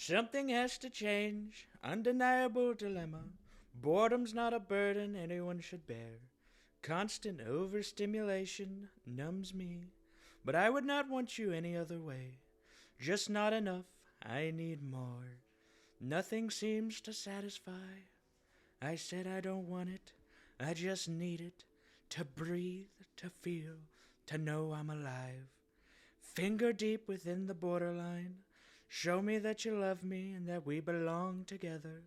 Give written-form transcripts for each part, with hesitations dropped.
Something has to change, undeniable dilemma. Boredom's not a burden anyone should bear. Constant overstimulation numbs me, but I would not want you any other way. Just not enough, I need more. Nothing seems to satisfy. I said I don't want it, I just need it. To breathe, to feel, to know I'm alive. Finger deep within the borderline. Show me that you love me and that we belong together.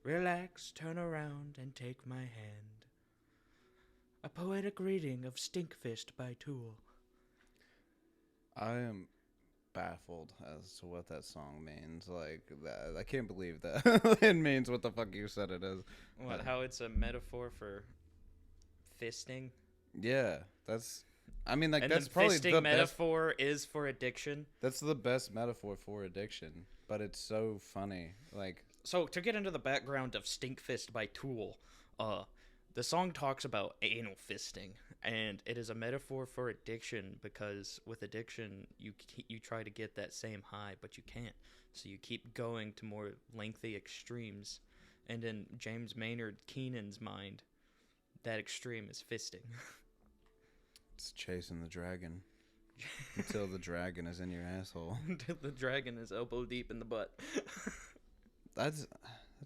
Relax, turn around, and take my hand. A poetic reading of Stinkfist by Tool. I am baffled as to what that song means. Like, that, I can't believe that it means what the fuck you said it is. What, how it's a metaphor for fisting? Yeah, that's. I mean, like, And that's the probably fisting the metaphor is for addiction. That's the best metaphor for addiction, but it's so funny. Like, So, to get into the background of Stinkfist by Tool, the song talks about anal fisting, and it is a metaphor for addiction because with addiction, you try to get that same high, but you can't. So you keep going to more lengthy extremes, and in James Maynard Keenan's mind, that extreme is fisting. it's chasing the dragon until the dragon is in your asshole. Until the dragon is elbow deep in the butt. That's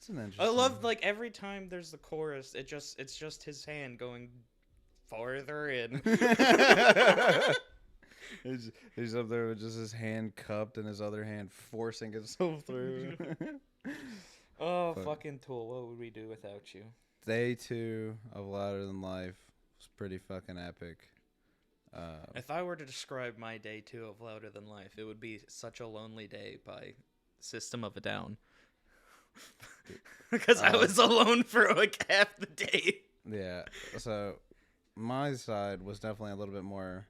an interesting. I love, like, every time there's the chorus, it's just his hand going farther in. He's up there with just his hand cupped and his other hand forcing itself through. Oh, But- fucking Tool, what would we do without you? Day 2 of Louder Than Life was pretty fucking epic. If I were to describe my day 2 of Louder Than Life, it would be Such a Lonely Day by System of a Down. Because I was alone for like half the day. Yeah, so my side was definitely a little bit more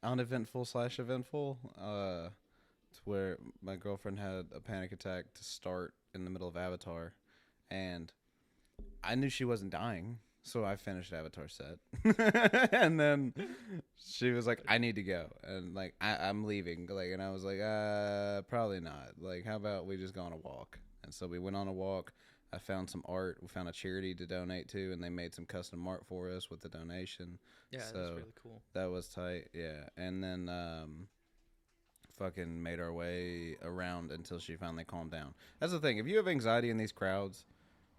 uneventful / eventful. To where my girlfriend had a panic attack to start in the middle of Avatar, and I knew she wasn't dying, so I finished Avatar set. And then she was like, "I need to go," and like I'm leaving, like, and I was like, probably not. Like, how about we just go on a walk? And so we went on a walk. I found some art. We found a charity to donate to, and they made some custom art for us with the donation. Yeah, So that's really cool. that was tight, yeah. And then fucking made our way around until she finally calmed down. That's the thing. If you have anxiety in these crowds,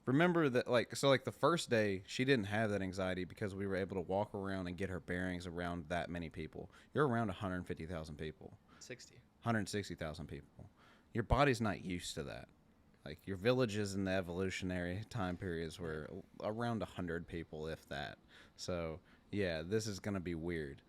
remember that, like, so like the first day, she didn't have that anxiety because we were able to walk around and get her bearings around that many people. You're around 150,000 people, 60. 160,000 people. Your body's not used to that. Like, your villages in the evolutionary time periods were around 100 people, if that. So, yeah, this is going to be weird.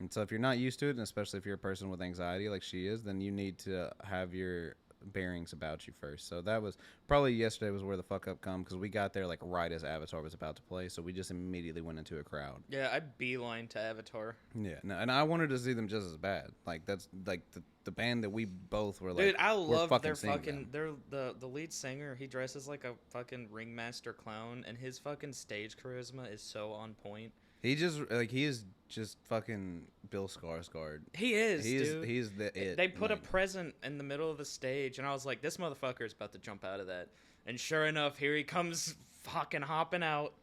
And so if you're not used to it, and especially if you're a person with anxiety like she is, then you need to have your bearings about you first. So that was probably yesterday was where the fuck up come, because we got there like right as Avatar was about to play, so we just immediately went into a crowd. Yeah, I beeline to Avatar. Yeah, no, and I wanted to see them just as bad. Like, that's like the band that we both were like, Dude, I we're love their seeing fucking. them. They're the lead singer. He dresses like a fucking ringmaster clown, and his fucking stage charisma is so on point. He is just fucking Bill Skarsgård. He is, dude. He's the it. They put a like, present in the middle of the stage, and I was like, this motherfucker is about to jump out of that. And sure enough, here he comes fucking hopping out.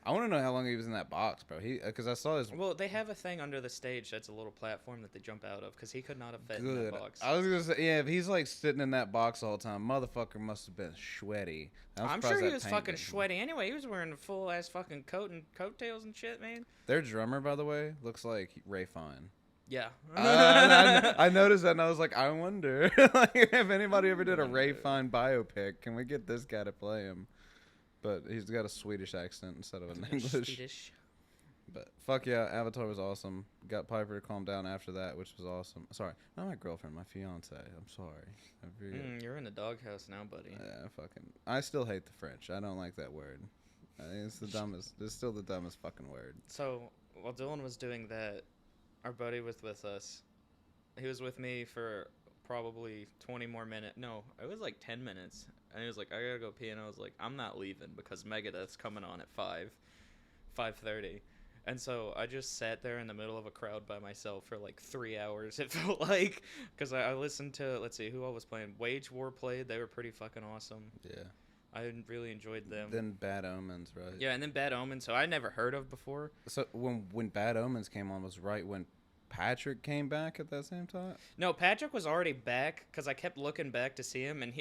I want to know how long he was in that box, bro. Because I saw his. Well, they have a thing under the stage that's a little platform that they jump out of, because he could not have fit in Good. that box. I was gonna say, yeah, if he's like sitting in that box all the time, motherfucker must have been sweaty. I'm sure he was fucking sweaty anyway. He was wearing a full ass fucking coat and coattails and shit, man. Their drummer, by the way, looks like Ray Fine. Yeah. I noticed that, and I was like, I wonder like, if anybody ever did a Ray Fine biopic, can we get this guy to play him? But he's got a Swedish accent instead of an English. Swedish. But fuck yeah, Avatar was awesome. Got Piper to calm down after that, which was awesome. Sorry, not my girlfriend, my fiance. I'm sorry. I forget. You're in the doghouse now, buddy. Yeah, fucking. I still hate the French. I don't like that word. I think it's the dumbest. It's still the dumbest fucking word. So while Dylan was doing that, our buddy was with us. He was with me for probably 20 more minutes. No, it was like 10 minutes. And he was like, I gotta go pee. And I was like, I'm not leaving because Megadeth's coming on at 5:30. And so I just sat there in the middle of a crowd by myself for like 3 hours. It felt like, because I listened to, let's see, who all was playing. Wage War played. They were pretty fucking awesome. Yeah. I really enjoyed them. Then Bad Omens, right? Yeah, and then Bad Omens, so I never heard of before. So when Bad Omens came on was right when Patrick came back at that same time? No, Patrick was already back because I kept looking back to see him, and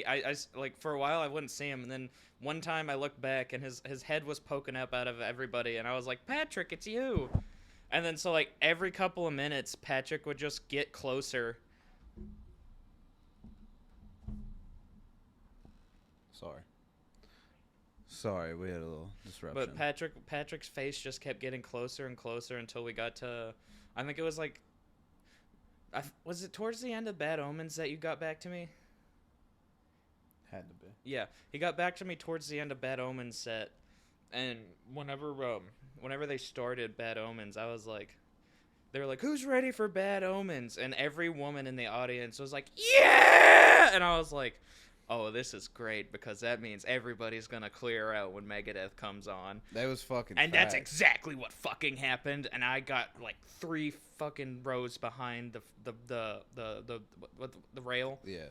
like for a while I wouldn't see him, and then one time I looked back and his head was poking up out of everybody, and I was like, Patrick, it's you. And then so like every couple of minutes, Patrick would just get closer. Sorry, we had a little disruption. But Patrick's face just kept getting closer and closer until we got to, I think it was like, was it towards the end of Bad Omens that you got back to me? Had to be. Yeah, he got back to me towards the end of Bad Omens set, and whenever they started Bad Omens, I was like, they were like, who's ready for Bad Omens? And every woman in the audience was like, yeah! And I was like, oh, this is great, because that means everybody's gonna clear out when Megadeth comes on. That was fucking And facts. that's exactly what fucking happened, and I got like 3 fucking rows behind the rail. Yeah.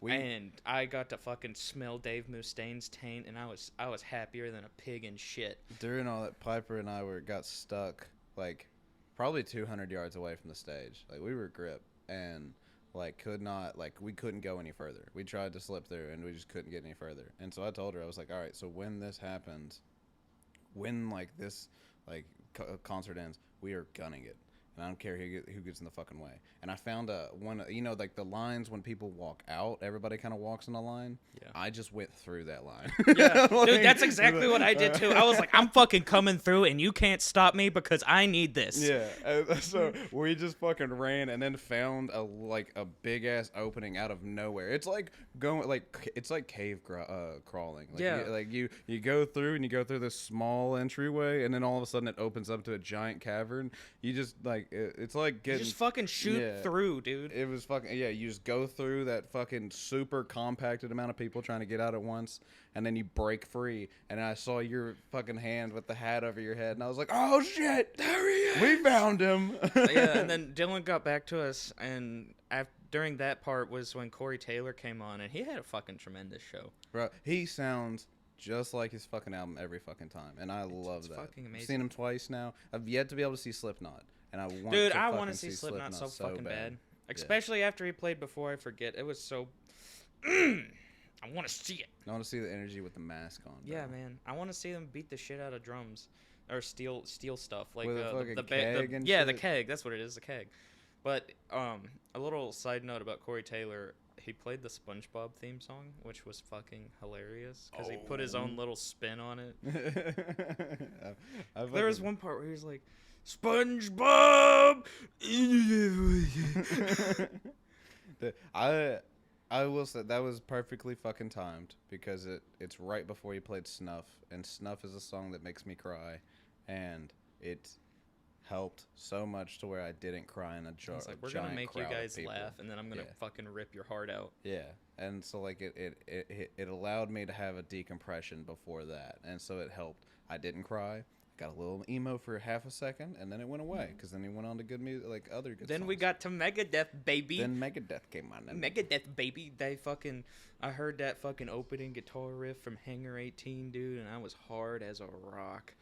And I got to fucking smell Dave Mustaine's taint, and I was happier than a pig in shit. During all that, Piper and I got stuck like probably 200 yards away from the stage. Like we were gripped and like we couldn't go any further. We tried to slip through and we just couldn't get any further. And so I told her, I was like, all right, so when this happens, when like this like concert ends, we are gunning it. And I don't care who gets in the fucking way. And I found one, you know, like the lines when people walk out, everybody kind of walks in a line. Yeah. I just went through that line. Yeah, dude, that's exactly what I did too. I was like, I'm fucking coming through, and you can't stop me because I need this. Yeah. So we just fucking ran and then found a big ass opening out of nowhere. It's like it's like cave crawling. Like, Yeah. You go through and you go through this small entryway, and then all of a sudden it opens up to a giant cavern. You just like. It's like getting. You just fucking shoot through, dude. It was fucking you just go through that fucking super compacted amount of people trying to get out at once, and then you break free. And I saw your fucking hand with the hat over your head, and I was like, "Oh shit, there he is! We found him!" Yeah, and then Dylan got back to us, and during that part was when Corey Taylor came on, and he had a fucking tremendous show. Bro, he sounds just like his fucking album every fucking time, and I love that. Fucking amazing. I've seen him twice now. I've yet to be able to see Slipknot. And I want to see Slipknot so fucking bad. Especially after he played Before I Forget. It was so... I want to see it. I want to see the energy with the mask on. Bro. Yeah, man. I want to see them beat the shit out of drums. Or steel stuff. Like with a fucking the keg and yeah, shit? the keg. That's what it is, the keg. But a little side note about Corey Taylor. He played the SpongeBob theme song, which was fucking hilarious. Because he put his own little spin on it. There was one part where he was like... SpongeBob. I will say that was perfectly fucking timed because it's right before he played Snuff, and Snuff is a song that makes me cry, and it helped so much to where I didn't cry in a jar. It's like, we're gonna make you guys laugh, and then I'm gonna Yeah. fucking rip your heart out. Yeah, and so like it allowed me to have a decompression before that, and so it helped. I didn't cry. Got a little emo for half a second, and then it went away because then he went on to good music, like other good. Then songs. we got to Megadeth, baby. Then Megadeth came on. Megadeth, baby. I heard that fucking opening guitar riff from Hangar 18, dude, and I was hard as a rock.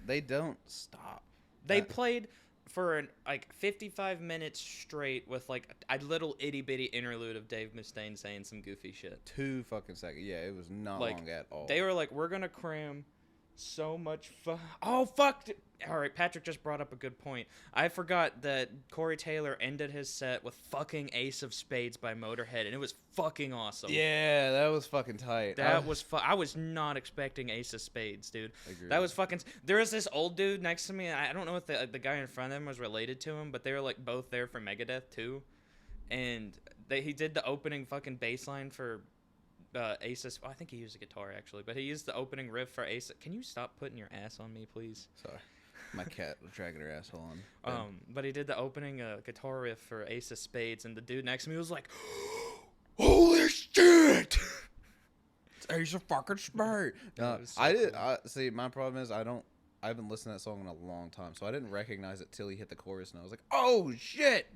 They don't stop. They played for 55 minutes straight with like a little itty bitty interlude of Dave Mustaine saying some goofy shit. 2 fucking seconds. Yeah, it was not long at all. They were like, we're gonna cram so much Oh, fuck. All right, Patrick just brought up a good point. I forgot that Corey Taylor ended his set with fucking Ace of Spades by Motorhead, and it was fucking awesome. Yeah, that was fucking tight. That was I was not expecting Ace of Spades, dude. Agreed. That was fucking... There was this old dude next to me. I don't know if the guy in front of him was related to him, but they were like both there for Megadeth too. And he did the opening fucking bass line for... Ace. I think he used a guitar actually, but he used the opening riff for Ace. Can you stop putting your ass on me, please? Sorry, my cat was dragging her asshole on. But he did the opening guitar riff for Ace of Spades, and the dude next to me was like, "Holy shit!" It's Ace of fucking Spades. I see. My problem is I don't I haven't listened to that song in a long time, so I didn't recognize it till he hit the chorus, and I was like, "Oh shit!"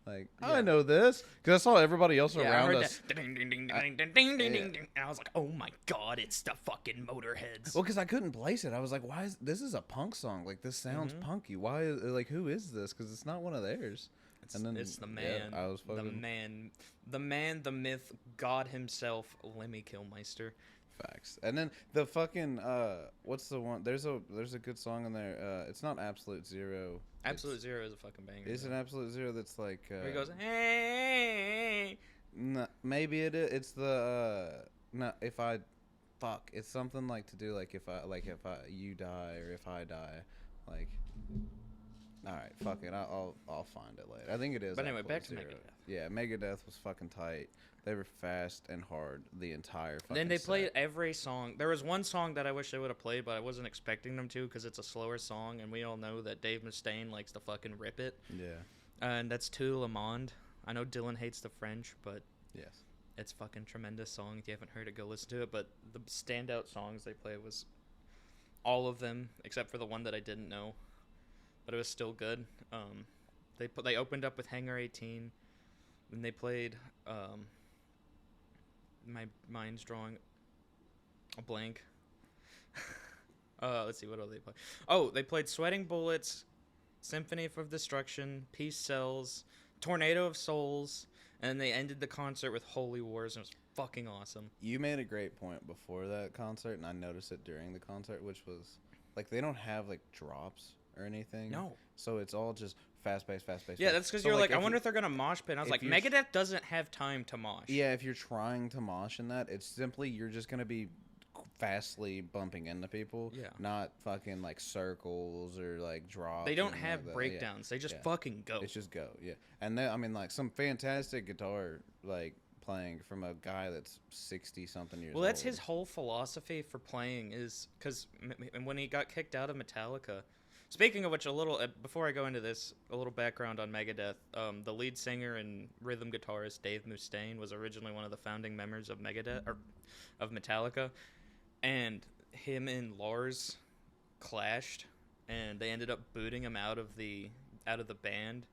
Like I know this because I saw everybody else I around heard us. that. Ding, ding, ding, ding, ding, ding, ding, ding, ding. And I was like, oh my god, it's the fucking Motorheads. Well, because I couldn't place it, I was like, "Why is this is a punk song? Like this sounds punky. Why? Like who is this? Because it's not one of theirs." And then It's the man. I was fucking The man, the myth, God himself, Lemmy Kilmister. facts. And then the fucking what's the one? There's a good song in there. It's not Absolute Zero. Absolute Zero is a fucking banger. It's an Absolute Zero that's like. Where he goes, hey. No, maybe it is. It's the no. If I, fuck. It's something like to do like if I you die or if I die, like. All right, fuck it. I'll find it later. I think it is. But anyway, Absolute back to Zero. Megadeth. Yeah, Megadeth was fucking tight. They were fast and hard the entire fucking Then they set. played every song. There was one song that I wish they would have played, but I wasn't expecting them to because it's a slower song, and we all know that Dave Mustaine likes to fucking rip it. Yeah. And that's Tout Le Monde. I know Dylan hates the French, but Yes. it's fucking tremendous song. If you haven't heard it, go listen to it. But the standout songs they played was all of them except for the one that I didn't know, but it was still good. They opened up with Hangar 18, and they played. My mind's drawing a blank. Let's see, what do they play? Oh, they played Sweating Bullets, Symphony of Destruction, Peace Sells, Tornado of Souls, and they ended the concert with Holy Wars, and it was fucking awesome. You made a great point before that concert, and I noticed it during the concert, which was like they don't have like drops or anything. No. So it's all just fast paced. Yeah, that's because so, you're like, I if wonder you- if they're gonna mosh pit. And I was if like, you're- Megadeth doesn't have time to mosh. Yeah, if you're trying to mosh in that, it's simply you're just gonna be fastly bumping into people. Yeah. Not fucking like circles or like drops. They or don't anything have like that. breakdowns. They just Yeah. fucking go. It's just go. Yeah. And then I mean like some fantastic guitar like playing from a guy that's 60 something years old. Well, that's his whole philosophy for playing is because when he got kicked out of Metallica. Speaking of which, a little before I go into this, a little background on Megadeth. The lead singer and rhythm guitarist Dave Mustaine was originally one of the founding members of Megadeth or of Metallica, and him and Lars clashed, and they ended up booting him out of the band,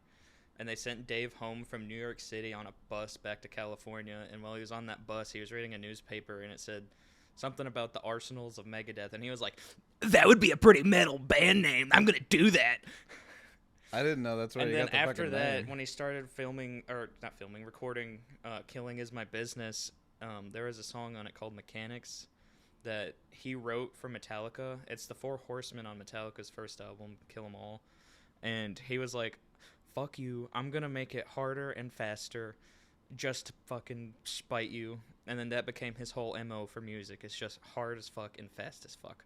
and they sent Dave home from New York City on a bus back to California. And while he was on that bus, he was reading a newspaper, and it said something about the Arsenals of Megadeth, and he was like, "That would be a pretty metal band name. I'm gonna do that." I didn't know that's where And he then got the after fucking that, name. when he started recording "Killing Is My Business," there was a song on it called "Mechanics" that he wrote for Metallica. It's the Four Horsemen on Metallica's first album, Kill 'Em All, and he was like, "Fuck you! I'm gonna make it harder and faster." Just to fucking spite you. And then that became his whole MO for music. It's just hard as fuck and fast as fuck.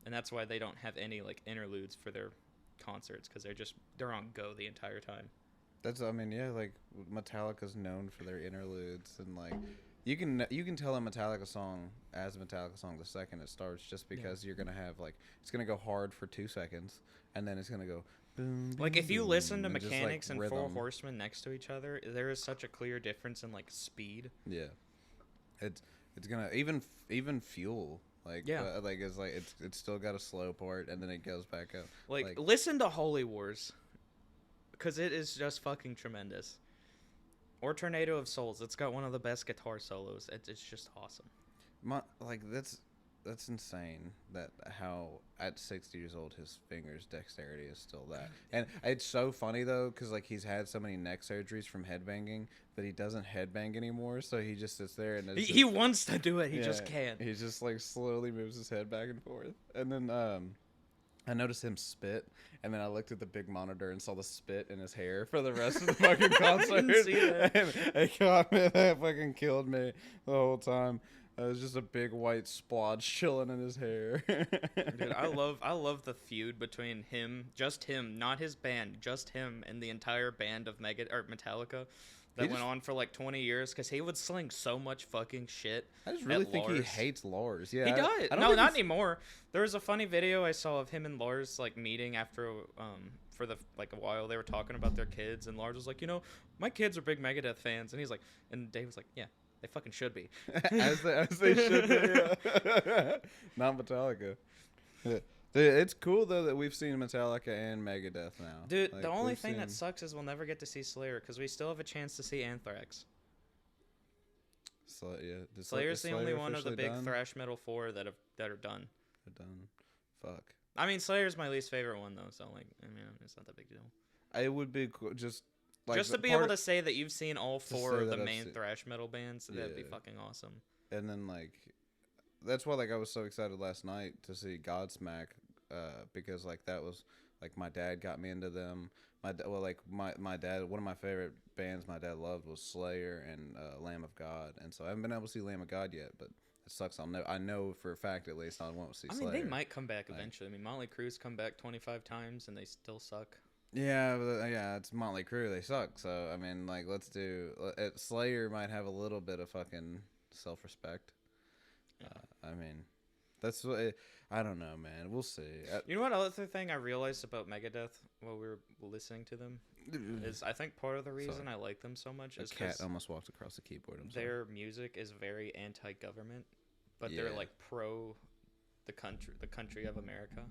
And that's why they don't have any like interludes for their concerts, because they're on go the entire time. That's I mean yeah like Metallica's known for their interludes and like you can tell a Metallica song as a Metallica song the second it starts just because you're gonna have like it's gonna go hard for 2 seconds and then it's gonna go boom, Like if you boom, listen to and just, like, Mechanics and Four rhythm. Horsemen next to each other, there is such a clear difference in like speed. Yeah, it's gonna even Fuel like Yeah. like it's still got a slow part and then it goes back up. Like listen to Holy Wars, because it is just fucking tremendous. Or Tornado of Souls. It's got one of the best guitar solos. It's just awesome. That's insane that how at 60 years old his fingers dexterity is still that. And it's so funny though because like he's had so many neck surgeries from headbanging that he doesn't headbang anymore, so he just sits there and it's He wants to do it. He yeah, just can't. he just like slowly moves his head back and forth. And then I noticed him spit, and then I looked at the big monitor and saw the spit in his hair for the rest of the fucking concert. didn't see that. And it got me, that fucking killed me the whole time. It was just a big white splotch chilling in his hair. Dude, I love the feud between him, just him, not his band, just him and the entire band of Metallica that went on for like 20 years because he would sling so much fucking shit. I just really at think he Lars. hates Lars. Yeah, He does. I don't No, think not he's- anymore. There was a funny video I saw of him and Lars like meeting after for the like a while. They were talking about their kids, and Lars was like, my kids are big Megadeth fans, and he's like, and Dave was like, yeah, they fucking should be. as they should be. Yeah. Not Metallica. Yeah. Dude, it's cool though that we've seen Metallica and Megadeth now. Dude, Like, the only we've thing that seen sucks is we'll never get to see Slayer because we still have a chance to see Anthrax. Yeah, Slayer's the only one of the big done? thrash metal four that are done. They're done. Fuck. I mean, Slayer's my least favorite one though, so like, I mean, it's not that big a deal. It would be cool, just like Just to be able to say that you've seen all four say of the that I've main seen- thrash metal bands, that'd be Yeah. fucking awesome. and then like that's why like I was so excited last night to see Godsmack, because like that was like my dad got me into them. My dad, one of my favorite bands my dad loved was Slayer and Lamb of God, and so I haven't been able to see Lamb of God yet, but it sucks. I know for a fact at least I won't see I Slayer. mean, they might come back Like- eventually. I mean, Motley Crue's come back 25 times and they still suck. Yeah, but, yeah, it's Motley Crue. They suck. So I mean, like, let's do. Slayer might have a little bit of fucking self-respect. I mean, that's what I don't know, man. We'll see. You know what other thing I realized about Megadeth while we were listening to them is I think part of the reason I like them so much A is cat because almost walked across the keyboard. I'm sorry. their music is very anti-government, but they're Yeah. like pro the country of America,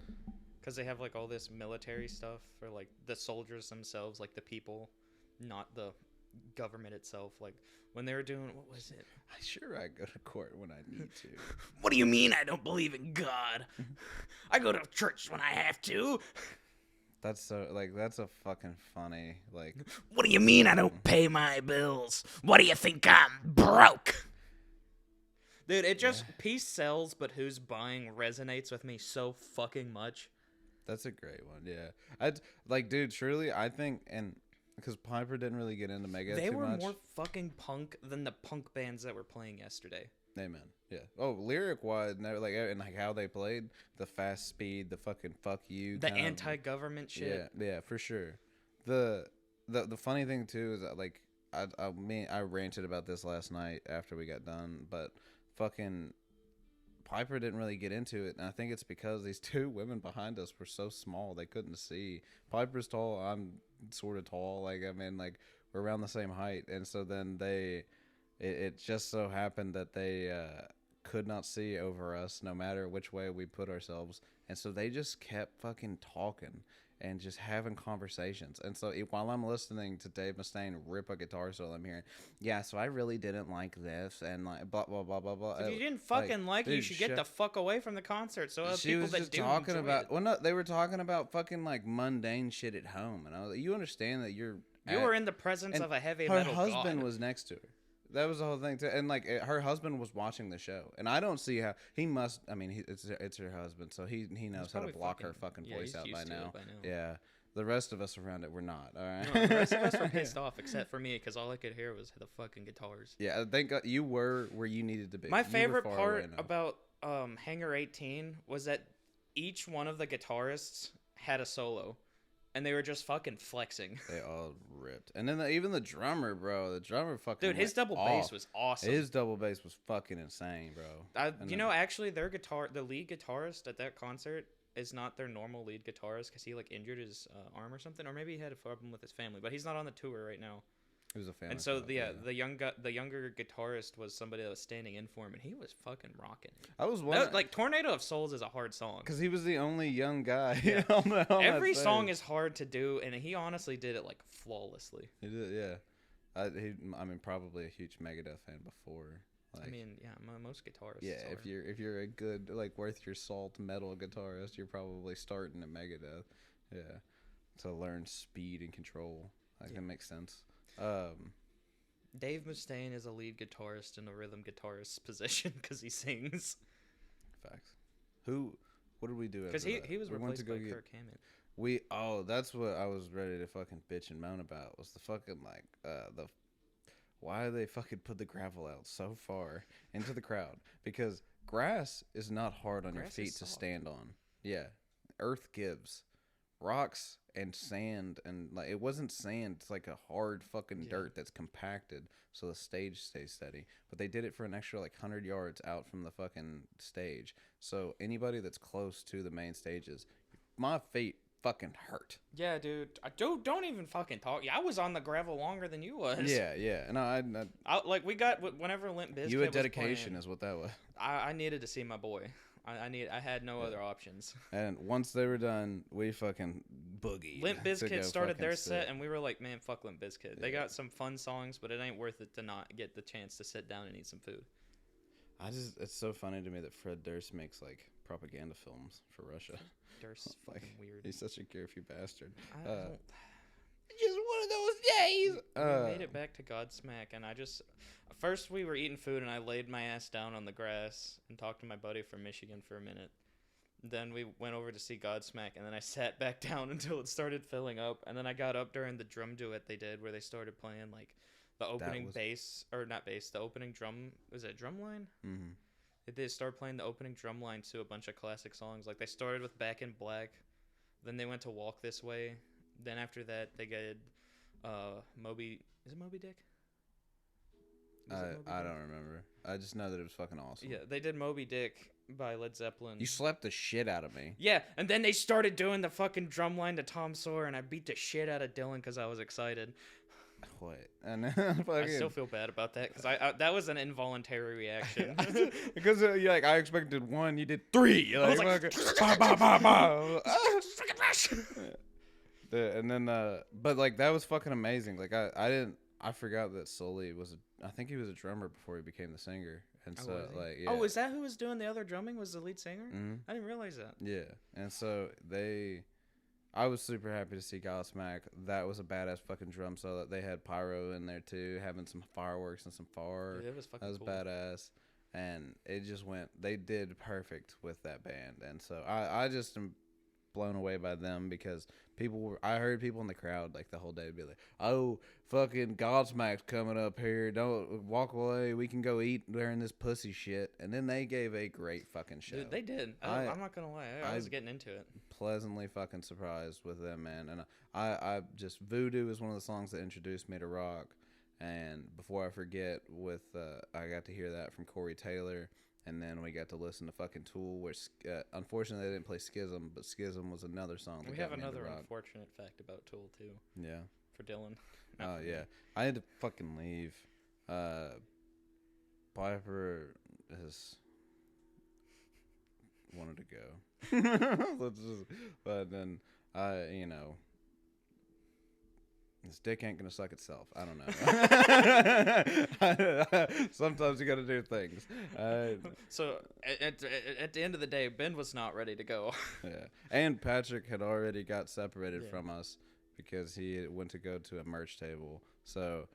because they have like all this military stuff for like the soldiers themselves, like the people, not the government itself. Like when they were doing, what was it? Sure, I go to court when I need to. What do you mean I don't believe in God? I go to church when I have to. That's so like that's a fucking funny like. What do you mean I don't pay my bills? What do you think I'm broke? Dude, it just peace sells, but who's buying resonates with me so fucking much. That's a great one. Yeah, I'd like, dude. Truly, I think, and because Piper didn't really get into Megadeth They too were much. more fucking punk than the punk bands that were playing yesterday. Amen. Yeah. Oh, lyric wise, and like how they played, the fast speed, the fucking fuck you, The kind of- anti-government shit. Yeah, for sure. The funny thing too is that like I ranted about this last night after we got done, but fucking Piper didn't really get into it, and I think it's because these two women behind us were so small they couldn't see. Piper's tall, I'm sort of tall. Like I mean, like we're around the same height, and so then it just so happened that they could not see over us no matter which way we put ourselves, and so they just kept fucking talking and just having conversations. And so while I'm listening to Dave Mustaine rip a guitar solo, I'm hearing, yeah, so I really didn't like this, and like blah blah blah blah blah. If you didn't fucking like it, you dude, should get the fuck away from the concert. So she people was that just do talking enjoy about it. well, no, they were talking about fucking like mundane shit at home, and I was like, you understand that You were in the presence and of a heavy her metal husband god. was next to her. That was the whole thing too. And like her husband was watching the show, and I don't see how he must. I mean, it's her husband, so he knows how to probably block her fucking- fucking yeah, voice he's out used by to it now. by now. Yeah, the rest of us around it were not. All right. No, the rest of us were pissed off, except for me, because all I could hear was the fucking guitars. Yeah, I think you were where you needed to be. My You were favorite far part away enough. about Hangar 18 was that each one of the guitarists had a solo, and they were just fucking flexing. They all ripped, and then even the drummer, bro. The drummer fucking. Dude, his went double off. bass was awesome. His double bass was fucking insane, bro. You know, actually, the lead guitarist at that concert is not their normal lead guitarist because he like injured his arm or something, or maybe he had a problem with his family. But he's not on the tour right now. He was a fan. And so the younger guitarist was somebody that was standing in for him, and he was fucking rocking it. I was wondering Like Tornado of Souls is a hard song. because he was the only young guy. Yeah. on that Every stage. song is hard to do, and he honestly did it like flawlessly. He did, yeah. I mean, probably a huge Megadeth fan before. Like, I mean, yeah, most guitarists. yeah, if you're a good like worth your salt metal guitarist, you're probably starting at Megadeth. Yeah, to learn speed and control. Like that makes sense. Dave Mustaine is a lead guitarist in a rhythm guitarist's position because he sings. Facts. What did we do? Because after that? he was We went replaced by Kirk Hammett. That's what I was ready to fucking bitch and moan about was the fucking like why they fucking put the gravel out so far into the crowd, because grass is not hard on your Grass is feet to soft. stand on. Yeah, earth gives. Rocks and sand, and like it wasn't sand, it's like a hard fucking dirt that's compacted so the stage stays steady, but they did it for an extra like 100 yards out from the fucking stage, so anybody that's close to the main stages, my feet fucking hurt. Yeah, dude. Don't even fucking talk. Yeah, I was on the gravel longer than you was. Yeah, and Like we got whenever Limp Bizkit you had was dedication playing, is what that was. I needed to see my boy. I had no Yeah. other options. And once they were done, we fucking boogied. Limp to Bizkit go started fucking their sit. set, and we were like, man, fuck Limp Bizkit. They Yeah. got some fun songs, but it ain't worth it to not get the chance to sit down and eat some food. It's so funny to me that Fred Durst makes like propaganda films for Russia. Durst's Like, fucking weird. He's such a goofy bastard. I don't, Just one of those days. we made it back to Godsmack, and first we were eating food, and I laid my ass down on the grass and talked to my buddy from Michigan for a minute. Then we went over to see Godsmack, and then I sat back down until it started filling up, and then I got up during the drum duet they did, where they started playing like the opening bass, or not bass, the opening drum. Was it drum line? Mm-hmm. They started playing the opening drum line to a bunch of classic songs. Like they started with Back in Black, then they went to Walk This Way. Then after that, they did Moby. Is it Moby Dick? I don't remember. I just know that it was fucking awesome. Yeah, they did Moby Dick by Led Zeppelin. You slapped the shit out of me. Yeah, and then they started doing the fucking drum line to Tom Sawyer, and I beat the shit out of Dylan because I was excited. What? And I still feel bad about that because I that was an involuntary reaction. Because you're like, I expected one, you did three. You're I was like, like, fucking, bah, bah, bah, bah. And then, but like that was fucking amazing. Like I forgot that Sully I think he was a drummer before he became the singer. And Oh, so was he? like, yeah. Oh, is that who was doing the other drumming? Was the lead singer? Mhm. I didn't realize that. Yeah, and so I was super happy to see Godsmack. That was a badass fucking drum solo. They had pyro in there too, having some fireworks and some fire. Dude, it was fucking That was cool. badass, and it just went. They did perfect with that band, and so I just am blown away by them because I heard people in the crowd like the whole day be like, "Oh, fucking Godsmack's coming up here. Don't walk away. We can go eat during this pussy shit." And then they gave a great fucking show. Dude, they did. I'm not gonna lie. I was getting into it. Pleasantly fucking surprised with them, man. And I just Voodoo is one of the songs that introduced me to rock. And before I forget, I got to hear that from Corey Taylor. And then we got to listen to fucking Tool, where unfortunately they didn't play Schism, but Schism was another song. That We got have me into another rock. unfortunate fact about Tool too Yeah. for Dylan. Oh yeah. I had to fucking leave. Piper has wanted to go. But then his dick ain't gonna suck itself. I don't know. Sometimes you gotta do things. So at the end of the day, Ben was not ready to go. Yeah. And Patrick had already got separated Yeah. from us because he went to go to a merch table. So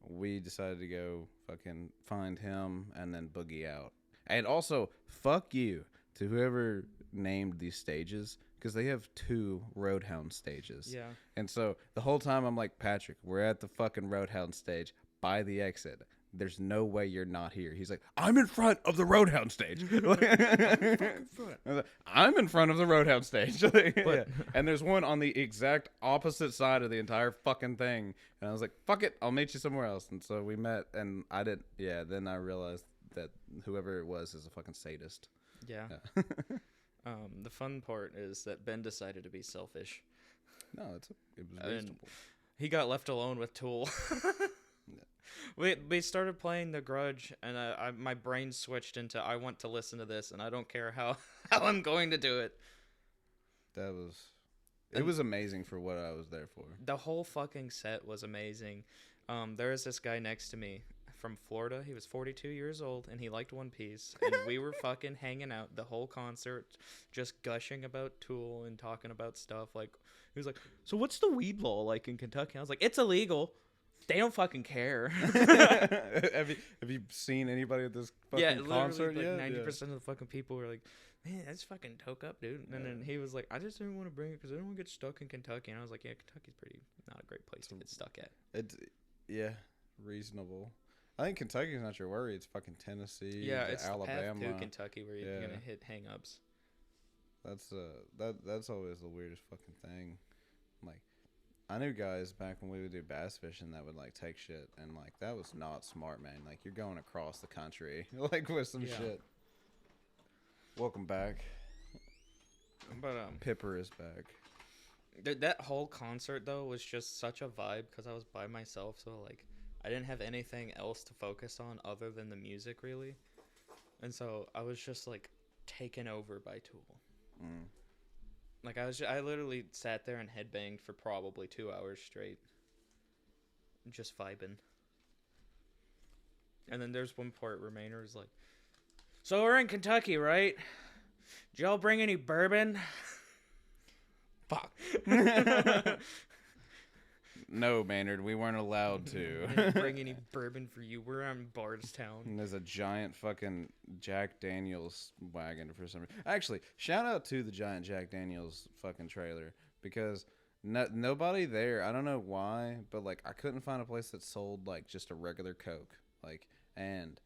we decided to go fucking find him and then boogie out. And also, fuck you to whoever named these stages, because they have 2 Roadhound stages. Yeah. And so the whole time I'm like, Patrick, we're at the fucking Roadhound stage by the exit. There's no way you're not here. He's like, I'm in front of the Roadhound stage. I'm in front of the Roadhound stage. Yeah. And there's one on the exact opposite side of the entire fucking thing. And I was like, fuck it, I'll meet you somewhere else. And so we met, and then I realized that whoever it was is a fucking sadist. Yeah. The fun part is that Ben decided to be selfish. No, it was And reasonable. he got left alone with Tool. We started playing The Grudge, and my brain switched into I want to listen to this, and I don't care how I'm going to do it. It was amazing for what I was there for. The whole fucking set was amazing. There was this guy next to me from Florida. He was 42 years old, and he liked One Piece. And we were fucking hanging out the whole concert, just gushing about Tool and talking about stuff. Like, he was like, "So what's the weed law like in Kentucky?" I was like, "It's illegal. They don't fucking care." have you seen anybody at this fucking concert like yet? 90% of the fucking people were like, "Man, that's fucking toke up, dude." And then he was like, "I just didn't want to bring it because I don't want to get stuck in Kentucky." And I was like, "Yeah, Kentucky's not a great place to get stuck at." Reasonable. I think Kentucky's not your worry. It's fucking Tennessee. Yeah, it's Alabama. the path to Kentucky where you're gonna hit hang-ups. That's always the weirdest fucking thing. Like, I knew guys back when we would do bass fishing that would like take shit, and like that was not smart, man. Like, you're going across the country like with some shit. Welcome back. But Pipper is back. that whole concert though was just such a vibe because I was by myself, so like I didn't have anything else to focus on other than the music really, and so I was just like taken over by Tool. Mm. Like I literally sat there and headbanged for probably 2 hours straight, just vibing. And then there's one part where Maynard's like, "So we're in Kentucky, right? Did y'all bring any bourbon?" Fuck. No, Maynard, we weren't allowed to. Didn't bring any bourbon for you. We're in Bardstown. And there's a giant fucking Jack Daniels wagon for some reason. Actually, shout out to the giant Jack Daniels fucking trailer because nobody there, I don't know why, but like I couldn't find a place that sold like just a regular Coke. Like, and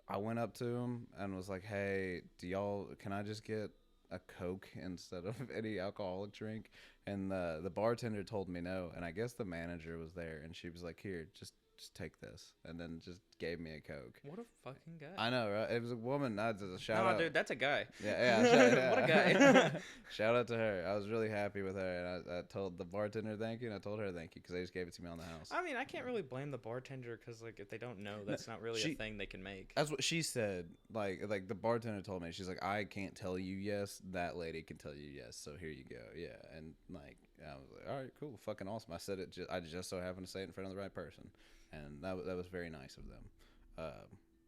I went up to him and was like, "Hey, can I just get a Coke instead of any alcoholic drink?" And the bartender told me no, and I guess the manager was there, and she was like, "Here, just take this," and then just gave me a Coke. What a fucking guy. I know, right? It was a woman. That's a shout out. Dude, that's a guy. Yeah. What a guy. Shout out to her. I was really happy with her, and I told the bartender thank you, and I told her thank you because they just gave it to me on the house. I mean, I can't really blame the bartender because, like, if they don't know, that's not really a thing they can make. That's what she said. Like the bartender told me, she's like, "I can't tell you yes. That lady can tell you yes. So here you go." Yeah, and like I was like, "All right, cool, fucking awesome." I said it. I just so happened to say it in front of the right person, and that was very nice of them.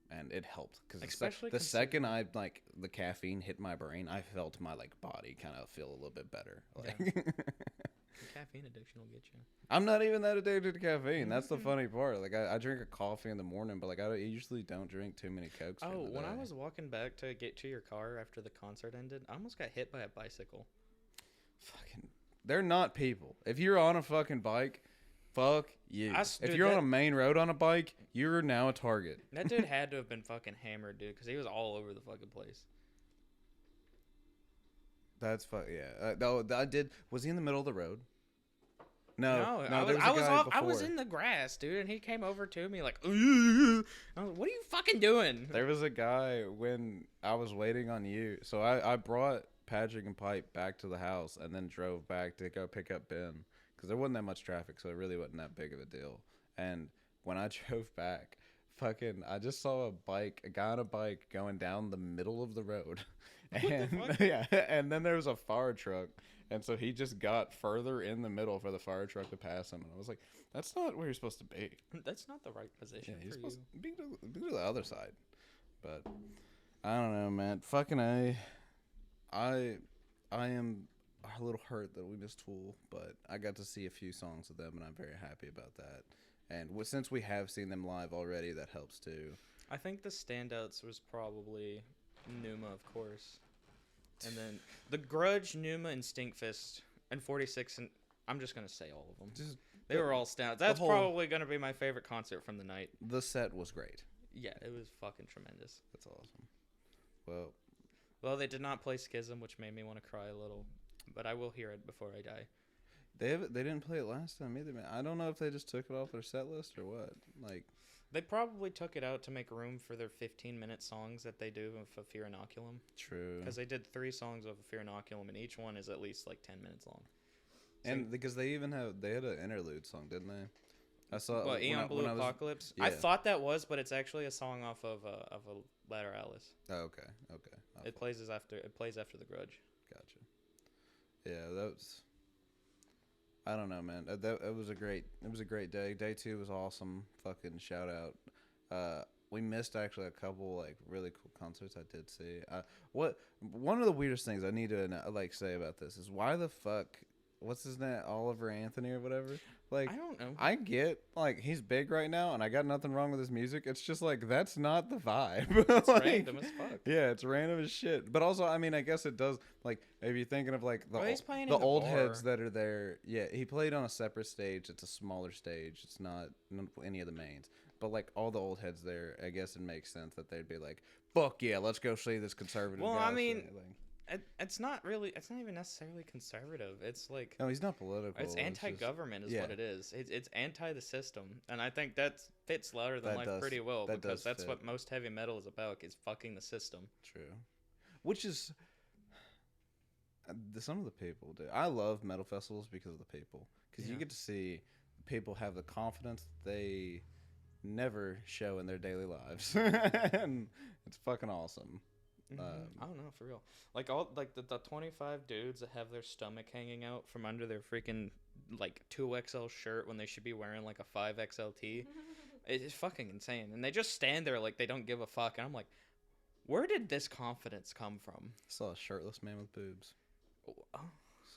And it helped because Especially the second the caffeine hit my brain, I felt my like body kind of feel a little bit better. Like, The caffeine addiction will get you. I'm not even that addicted to caffeine. That's the funny part. Like I drink a coffee in the morning, but like I usually don't drink too many Cokes. Oh, when I was walking back to get to your car after the concert ended, I almost got hit by a bicycle. Fucking, they're not people. If you're on a fucking bike, fuck you. If you're on a main road on a bike, you're now a target. That dude had to have been fucking hammered, dude, because he was all over the fucking place. That's yeah. No, I did. Was he in the middle of the road? No. I was in the grass, dude, and he came over to me like, "Ooh." I was like, "What are you fucking doing?" There was a guy when I was waiting on you. So I brought Patrick and Pipe back to the house and then drove back to go pick up Ben. Because there wasn't that much traffic, so it really wasn't that big of a deal. And when I drove back, I just saw a guy on a bike going down the middle of the road. And yeah, and then there was a fire truck. And so he just got further in the middle for the fire truck to pass him. And I was like, that's not where you're supposed to be. That's not the right position he's for supposed you. to be to the other side. But I don't know, man. Fucking I am a little hurt that we missed Tool, but I got to see a few songs of them, and I'm very happy about that. And since we have seen them live already, that helps too. I think the standouts was probably Pneuma, of course, and then The Grudge, Pneuma, and Stinkfist, and 46. And I'm just gonna say all of them. They were all standouts. That's probably gonna be my favorite concert from the night. The set was great. Yeah, it was fucking tremendous. That's awesome. Well, they did not play Schism, which made me want to cry a little. But I will hear it before I die. They didn't play it last time either, man. I don't know if they just took it off their set list or what. Like, they probably took it out to make room for their 15-minute songs that they do of A Fear Inoculum. True. Because they did 3 songs of A Fear Inoculum, and each one is at least like 10 minutes long. So, and because they had an interlude song, didn't they? I saw. What, Eon Blue Apocalypse? Yeah. I thought that was, but it's actually a song off of a Lateralis. Oh, okay. It plays after The Grudge. Gotcha. Yeah, that was. I don't know, man. It was a great day. Day 2 was awesome. Fucking shout out. We missed actually a couple like really cool concerts I did see. One of the weirdest things I need to say about this is why the fuck, what's his name, Oliver Anthony or whatever? Like, I don't know. I get like he's big right now, and I got nothing wrong with his music. It's just like that's not the vibe. It's like, random as fuck. Yeah, it's random as shit. But also, I mean, I guess it does. Like, if you're thinking of like he's playing the in old bar. heads that are there, yeah, he played on a separate stage. It's a smaller stage. It's not any of the mains. But like all the old heads there, I guess it makes sense that they'd be like, "Fuck yeah, let's go see this conservative." Well, guy." I mean, it's not even necessarily conservative. It's like, no, he's not political. It's anti-government is what it is. It's anti the system, and I think that fits Louder Than Life pretty well because that's what most heavy metal is about, is fucking the system. True. Which is some of the people do. I love metal festivals because of the people, because you get to see people have the confidence that they never show in their daily lives, and it's fucking awesome. I don't know, for real. Like all like the 25 dudes that have their stomach hanging out from under their freaking like 2XL shirt when they should be wearing like a 5XL tee. It's fucking insane. And they just stand there like they don't give a fuck. And I'm like, where did this confidence come from? Saw a shirtless man with boobs. Oh,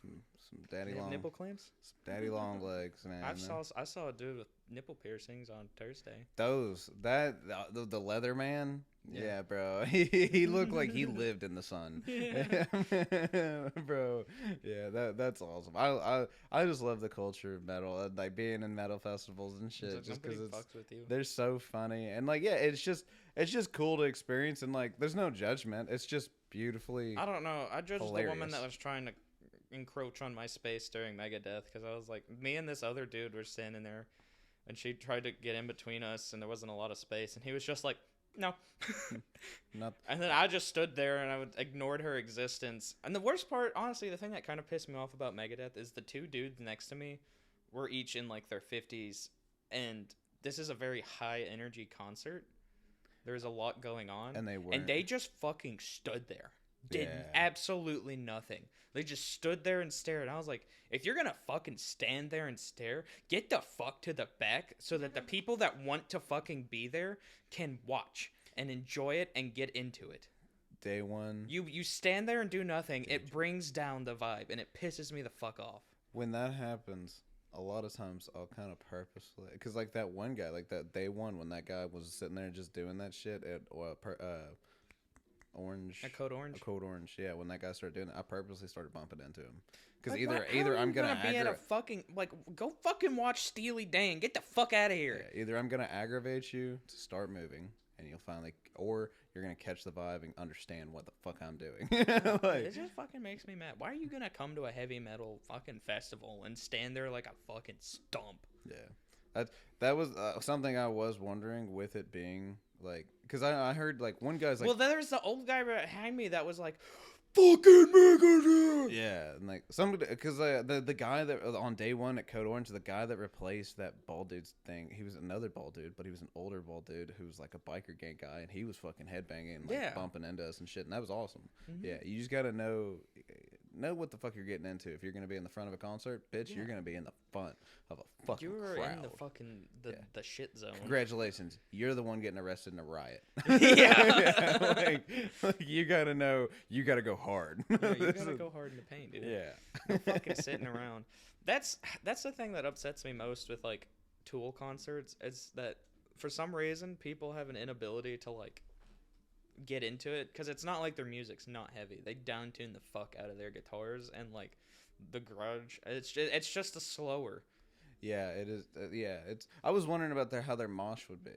Some daddy they have long nipple clamps? some daddy long legs, man. I saw a dude with nipple piercings on Thursday. The leather man. Yeah. Yeah, bro. He looked like he lived in the sun. Yeah. Bro. Yeah, that's awesome. I just love the culture of metal, like being in metal festivals and shit, Like, just nobody because fucks with you. they're so funny and like yeah, it's just cool to experience and like there's no judgment. It's just beautifully. I don't know. I judged the woman hilarious. that was trying to encroach on my space during Megadeth because I was like, me and this other dude were standing there, and she tried to get in between us, and there wasn't a lot of space, and he was just like, no. Not And then I just stood there and ignored her existence. And the worst part, honestly, the thing that kind of pissed me off about Megadeth is the two dudes next to me were each in like their 50s, and this is a very high energy concert. There's a lot going on, and they were and they just fucking stood there. Did Yeah. absolutely nothing. They just stood there and stared. And I was like, if you're gonna fucking stand there and stare, get the fuck to the back so that the people that want to fucking be there can watch and enjoy it and get into it. day one. You stand there and do nothing. It brings down the vibe and it pisses me the fuck off. When that happens, a lot of times I'll kind of purposefully, because like that one guy, like that day one when that guy was sitting there just doing that shit at Orange. A Code Orange. A Code Orange, yeah. When that guy started doing it, I purposely started bumping into him. Because Like, either how are I'm you gonna be at a fucking like go fucking watch Steely Dan. Get the fuck out of here. either I'm gonna aggravate you to start moving, and you'll finally, or you're gonna catch the vibe and understand what the fuck I'm doing. Like, It just fucking makes me mad. Why are you gonna come to a heavy metal fucking festival and stand there like a fucking stump? yeah, that was something I was wondering with it being like, because I heard like one guy's like, Well, there's the old guy behind me that was like, fucking Megadeth. yeah, and like somebody, because the guy that on day one at Code Orange, the guy that replaced that bald dude's thing, he was another bald dude, but he was an older bald dude who was like a biker gang guy, and he was fucking headbanging and like Yeah. bumping into us and shit, and that was awesome. Mhm. Yeah, you just gotta know what the fuck you're getting into. If you're gonna be in the front of a concert, bitch, you're Yeah. gonna be in the front of a fucking You were crowd. in the fucking Yeah. the shit zone. Congratulations, you're the one getting arrested in a riot. Yeah. like, you gotta know, you gotta go hard. Yeah, you gotta go hard in the paint, dude. Yeah. No fucking sitting around. That's the thing that upsets me most with like Tool concerts is that for some reason people have an inability to like get into it because it's not like their music's not heavy. They down tune the fuck out of their guitars and like the grudge. It's just a slower. Yeah, it is. Yeah, it's. I was wondering about how their mosh would be,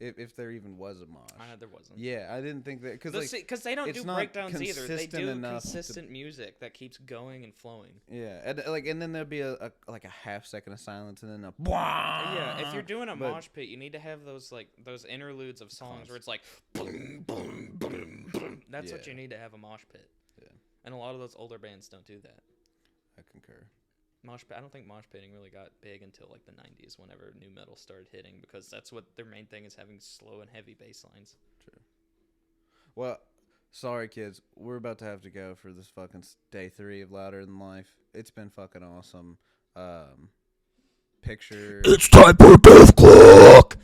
if there even was a mosh. There wasn't. Yeah, I didn't think that because like Because they don't it's do not breakdowns either. They consistent do enough to- consistent music that keeps going and flowing. yeah, and then there'd be a half second of silence and then a Yeah, if you're doing a But- mosh pit, you need to have those interludes of songs where it's like boom, boom, boom, boom. That's what Yeah. you need to have a mosh pit. Yeah. And a lot of those older bands don't do that. I concur. Mosh pit. I don't think mosh pitting really got big until like the 90s, whenever new metal started hitting, because that's what their main thing is, having slow and heavy bass lines. True. Well, sorry kids, we're about to have to go for this fucking day 3 of Louder Than Life. It's been fucking awesome. Picture. It's time for Death Clock.